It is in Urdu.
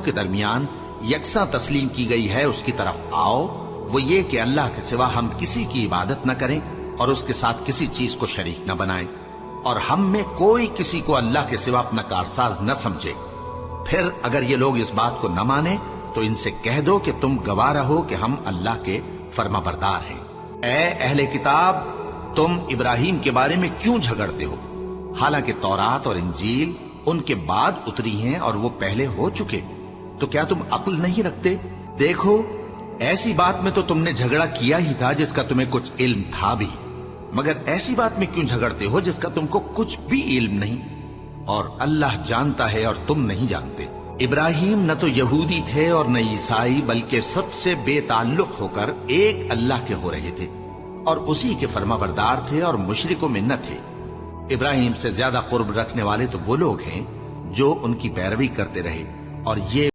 کے درمیان یکساں تسلیم کی گئی ہے اس کی طرف آؤ، وہ یہ کہ اللہ کے سوا ہم کسی کی عبادت نہ کریں اور اس کے ساتھ کسی چیز کو شریک نہ بنائیں، اور ہم میں کوئی کسی کو اللہ کے سوا اپنا کارساز نہ سمجھے۔ پھر اگر یہ لوگ اس بات کو نہ مانیں تو ان سے کہہ دو کہ تم گواہ رہو کہ ہم اللہ کے فرما بردار ہیں۔ اے اہل کتاب، تم ابراہیم کے بارے میں کیوں جھگڑتے ہو؟ حالانکہ تورات اور انجیل ان کے بعد اتری ہیں اور وہ پہلے ہو چکے، تو کیا تم عقل نہیں رکھتے؟ دیکھو، ایسی بات میں تو تم نے جھگڑا کیا ہی تھا جس کا تمہیں کچھ علم تھا بھی، مگر ایسی بات میں کیوں جھگڑتے ہو جس کا تم کو کچھ بھی علم نہیں؟ اور اللہ جانتا ہے اور تم نہیں جانتے۔ ابراہیم نہ تو یہودی تھے اور نہ عیسائی، بلکہ سب سے بے تعلق ہو کر ایک اللہ کے ہو رہے تھے اور اسی کے فرما بردار تھے اور مشرکوں میں نہ تھے۔ ابراہیم سے زیادہ قرب رکھنے والے تو وہ لوگ ہیں جو ان کی پیروی کرتے رہے، اور یہ